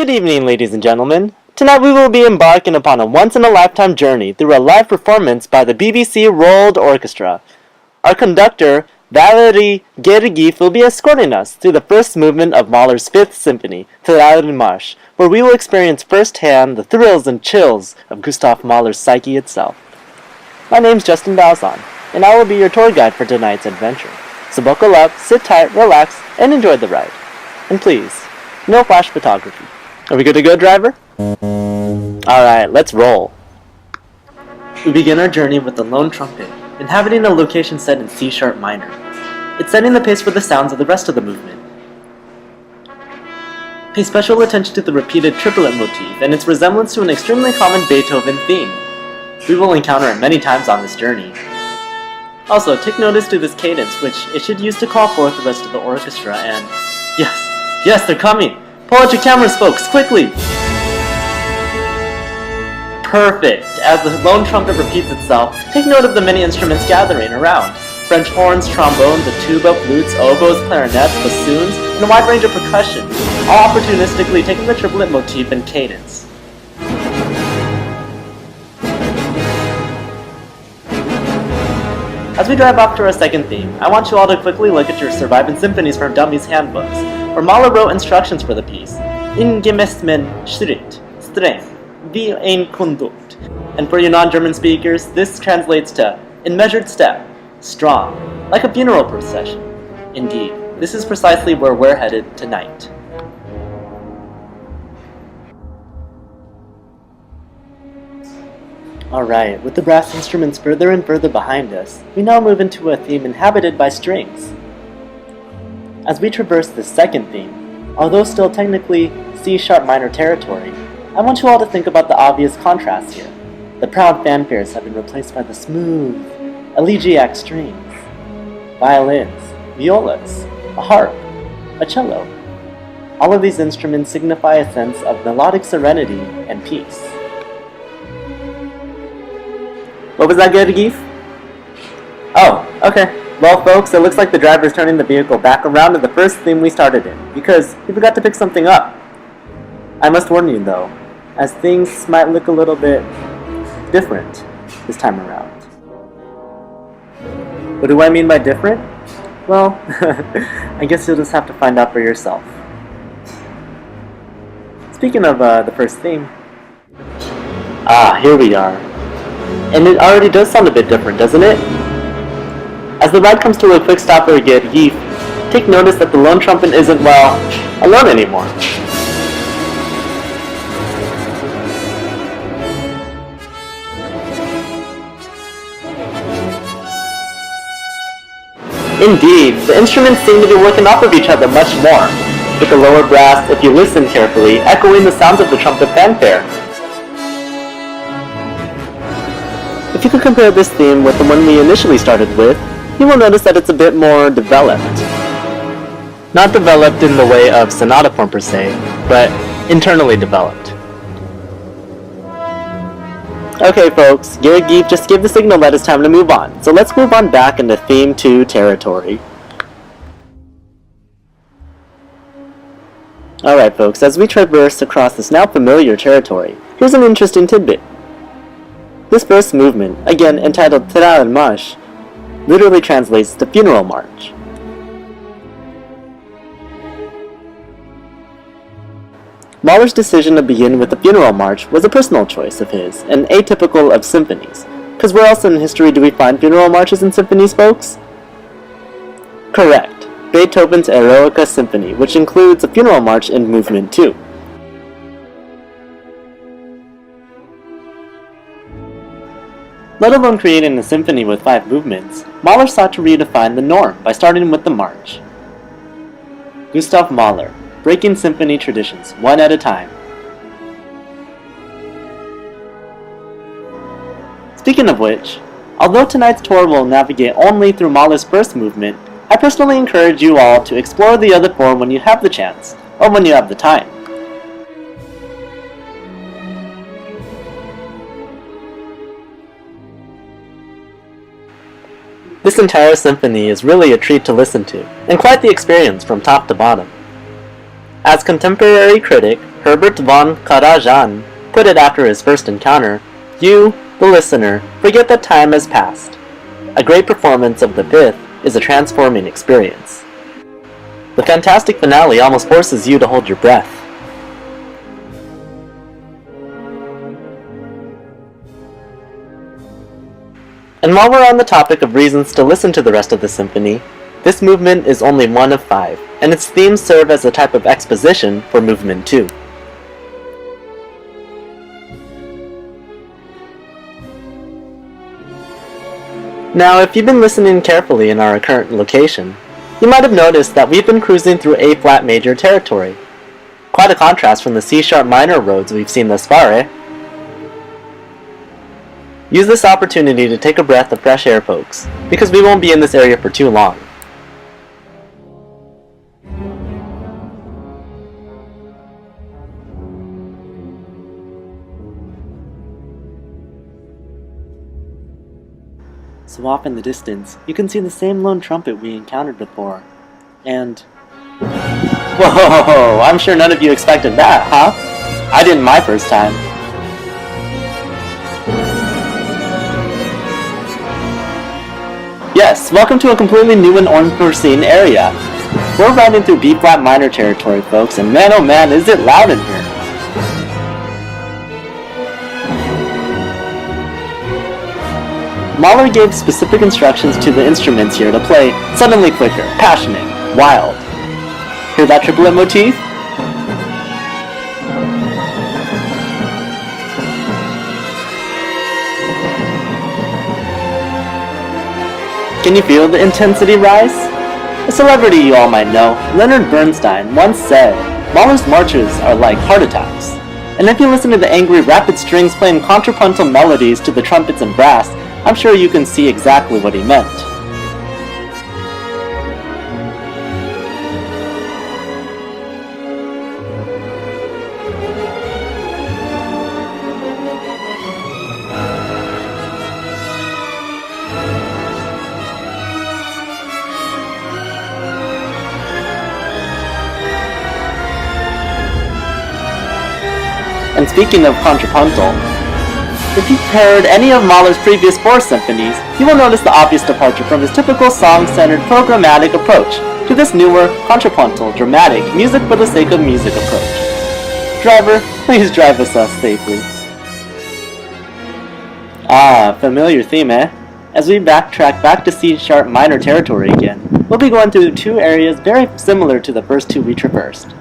Good evening, ladies and gentlemen. Tonight we will be embarking upon a once-in-a-lifetime journey through a live performance by the BBC Royal Orchestra. Our conductor, Valery Gergiev, will be escorting us through the first movement of Mahler's Fifth Symphony, Träumermarsch, March, where we will experience firsthand the thrills and chills of Gustav Mahler's psyche itself. My name's Justin Balzon, and I will be your tour guide for tonight's adventure. So buckle up, sit tight, relax, and enjoy the ride. And please, no flash photography. Are we good to go, driver? Alright, let's roll. We begin our journey with the lone trumpet, inhabiting a location set in C-sharp minor. It's setting the pace for the sounds of the rest of the movement. Pay special attention to the repeated triplet motif and its resemblance to an extremely common Beethoven theme. We will encounter it many times on this journey. Also, take notice to this cadence, which it should use to call forth the rest of the orchestra, and... Yes, they're coming! Pull out your cameras, folks, quickly! Perfect! As the lone trumpet repeats itself, take note of the many instruments gathering around. French horns, trombones, a tuba, flutes, oboes, clarinets, bassoons, and a wide range of percussion, all opportunistically taking the triplet motif and cadence. As we drive off to our second theme, I want you all to quickly look at your Surviving Symphonies for Dummies handbooks, where Mahler wrote instructions for the piece. In gemessenen Schritt, streng, wie ein Kondukt. And for you non-German speakers, this translates to, in measured step, strong, like a funeral procession. Indeed, this is precisely where we're headed tonight. Alright, with the brass instruments further and further behind us, we now move into a theme inhabited by strings. As we traverse this second theme, although still technically C-sharp minor territory, I want you all to think about the obvious contrasts here. The proud fanfares have been replaced by the smooth, elegiac strings, violins, violas, a harp, a cello. All of these instruments signify a sense of melodic serenity and peace. What was that, Gergiev? Oh, okay. Well, folks, it looks like the driver's turning the vehicle back around to the first theme we started in, because he forgot to pick something up. I must warn you, though, as things might look a little bit different this time around. What do I mean by different? Well, I guess you'll just have to find out for yourself. Speaking of the first theme... here we are. And it already does sound a bit different, doesn't it? As the ride comes to a quick stop for Gergiev, take notice that the lone trumpet isn't, well, alone anymore. Indeed, the instruments seem to be working off of each other much more, with the lower brass, if you listen carefully, echoing the sounds of the trumpet fanfare. If you could compare this theme with the one we initially started with, you will notice that it's a bit more developed. Not developed in the way of sonata form per se, but internally developed. Okay folks, Gergiev just gave the signal that it's time to move on, so let's move on back into Theme 2 territory. Alright folks, as we traverse across this now familiar territory, here's an interesting tidbit. This first movement, again entitled Träumermarsch, literally translates to funeral march. Mahler's decision to begin with the funeral march was a personal choice of his, and atypical of symphonies. Because where else in history do we find funeral marches in symphonies, folks? Correct, Beethoven's Eroica Symphony, which includes a funeral march in Movement 2. Let alone creating a symphony with 5 movements, Mahler sought to redefine the norm by starting with the march. Gustav Mahler, breaking symphony traditions one at a time. Speaking of which, although tonight's tour will navigate only through Mahler's first movement, I personally encourage you all to explore the other 4 when you have the chance, or when you have the time. This entire symphony is really a treat to listen to, and quite the experience from top to bottom. As contemporary critic Herbert von Karajan put it after his first encounter, you, the listener, forget that time has passed. A great performance of the pith is a transforming experience. The fantastic finale almost forces you to hold your breath. And while we're on the topic of reasons to listen to the rest of the symphony, this movement is only one of 5, and its themes serve as a type of exposition for Movement 2. Now, if you've been listening carefully in our current location, you might have noticed that we've been cruising through A-flat major territory. Quite a contrast from the C-sharp minor roads we've seen thus far, eh? Use this opportunity to take a breath of fresh air, folks, because we won't be in this area for too long. So off in the distance, you can see the same lone trumpet we encountered before. And... whoa! I'm sure none of you expected that, huh? I didn't my first time. Yes, welcome to a completely new and unforeseen area. We're riding through B-flat minor territory, folks, and man oh man, is it loud in here. Mahler gave specific instructions to the instruments here to play suddenly quicker, passionate, wild. Hear that triplet motif? Can you feel the intensity rise? A celebrity you all might know, Leonard Bernstein, once said, Mahler's marches are like heart attacks. And if you listen to the angry, rapid strings playing contrapuntal melodies to the trumpets and brass, I'm sure you can see exactly what he meant. And speaking of contrapuntal, if you've heard any of Mahler's previous 4 symphonies, you will notice the obvious departure from his typical song-centered programmatic approach to this newer, contrapuntal, dramatic, music for the sake of music approach. Driver, please drive us safely. Ah, familiar theme, eh? As we backtrack back to C-sharp minor territory again, we'll be going through 2 areas very similar to the first 2 we traversed.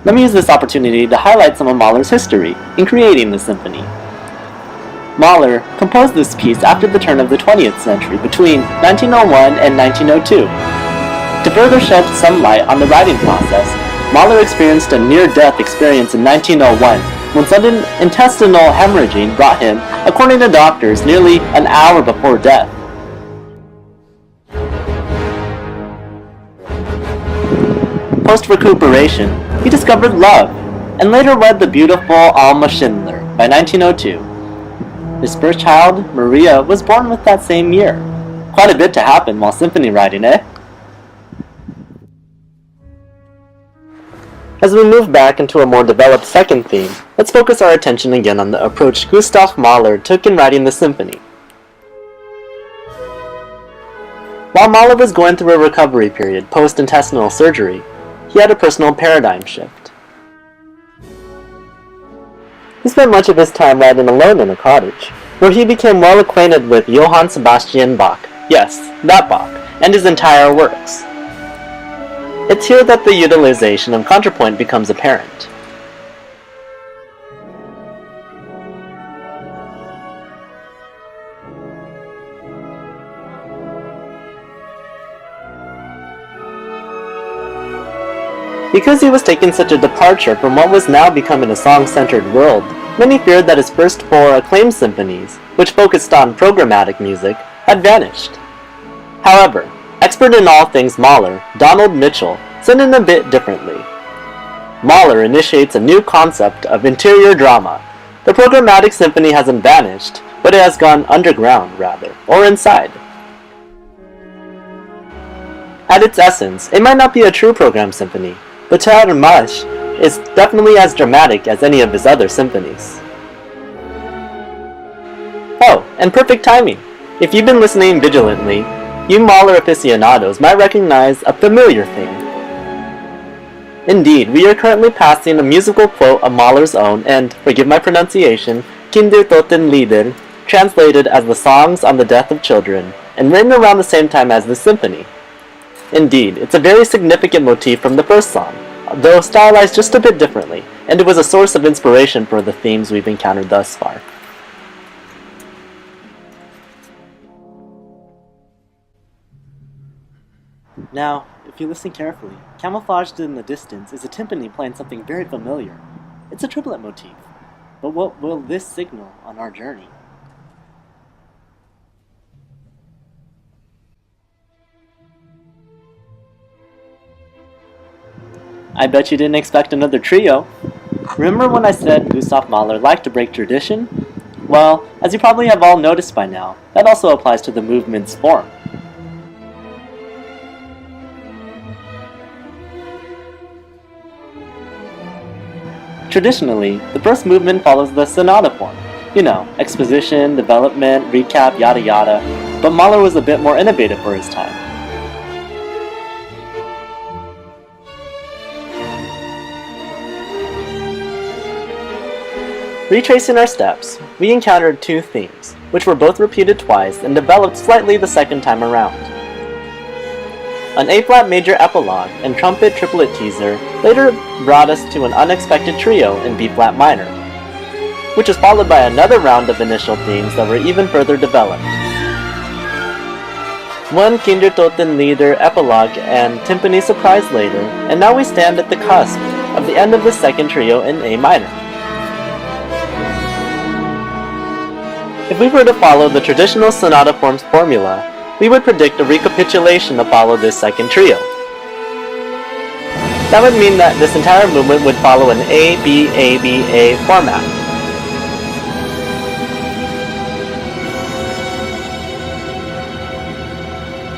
Let me use this opportunity to highlight some of Mahler's history in creating the symphony. Mahler composed this piece after the turn of the 20th century, between 1901 and 1902. To further shed some light on the writing process, Mahler experienced a near-death experience in 1901 when sudden intestinal hemorrhaging brought him, according to doctors, nearly an hour before death. Post-recuperation, he discovered love, and later wed the beautiful Alma Schindler by 1902. His first child, Maria, was born with that same year. Quite a bit to happen while symphony writing, eh? As we move back into a more developed second theme, let's focus our attention again on the approach Gustav Mahler took in writing the symphony. While Mahler was going through a recovery period post-intestinal surgery, he had a personal paradigm shift. He spent much of his time writing alone in a cottage, where he became well acquainted with Johann Sebastian Bach, yes, that Bach, and his entire works. It's here that the utilization of contrapoint becomes apparent. Because he was taking such a departure from what was now becoming a song-centered world, many feared that his first 4 acclaimed symphonies, which focused on programmatic music, had vanished. However, expert in all things Mahler, Donald Mitchell, said it a bit differently. Mahler initiates a new concept of interior drama. The programmatic symphony hasn't vanished, but it has gone underground, rather, or inside. At its essence, it might not be a true programmed symphony, but Teatr Marsh is definitely as dramatic as any of his other symphonies. Oh, and perfect timing! If you've been listening vigilantly, you Mahler aficionados might recognize a familiar theme. Indeed, we are currently passing a musical quote of Mahler's own and, forgive my pronunciation, Kindertotenlieder, translated as the songs on the death of children, and written around the same time as the symphony. Indeed, it's a very significant motif from the first song, though stylized just a bit differently, and it was a source of inspiration for the themes we've encountered thus far. Now, if you listen carefully, camouflaged in the distance is a timpani playing something very familiar. It's a triplet motif. But what will this signal on our journey? I bet you didn't expect another trio. Remember when I said Gustav Mahler liked to break tradition? Well, as you probably have all noticed by now, that also applies to the movement's form. Traditionally, the first movement follows the sonata form. You know, exposition, development, recap, yada yada, but Mahler was a bit more innovative for his time. Retracing our steps, we encountered two themes, which were both repeated twice and developed slightly the second time around. An A-flat major epilogue and trumpet triplet teaser later brought us to an unexpected trio in B-flat minor, which was followed by another round of initial themes that were even further developed. One Kindertotenlieder epilogue and timpani surprise later, and now we stand at the cusp of the end of the second trio in A minor. If we were to follow the traditional sonata forms formula, we would predict a recapitulation to follow this second trio. That would mean that this entire movement would follow an A-B-A-B-A format.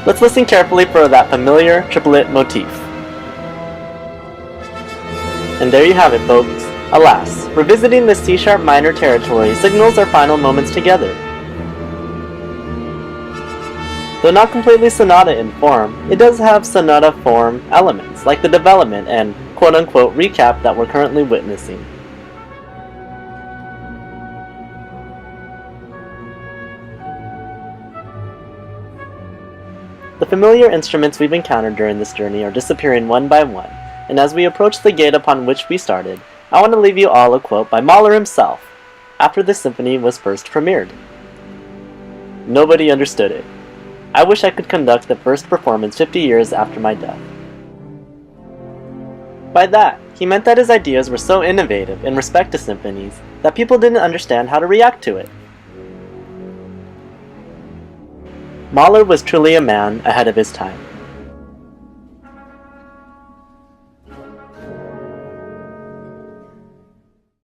Let's listen carefully for that familiar triplet motif. And there you have it, folks. Alas, revisiting the C-sharp minor territory signals our final moments together. Though not completely sonata in form, it does have sonata form elements, like the development and quote-unquote recap that we're currently witnessing. The familiar instruments we've encountered during this journey are disappearing one by one, and as we approach the gate upon which we started, I want to leave you all a quote by Mahler himself, after the symphony was first premiered. Nobody understood it. I wish I could conduct the first performance 50 years after my death. By that, he meant that his ideas were so innovative in respect to symphonies that people didn't understand how to react to it. Mahler was truly a man ahead of his time.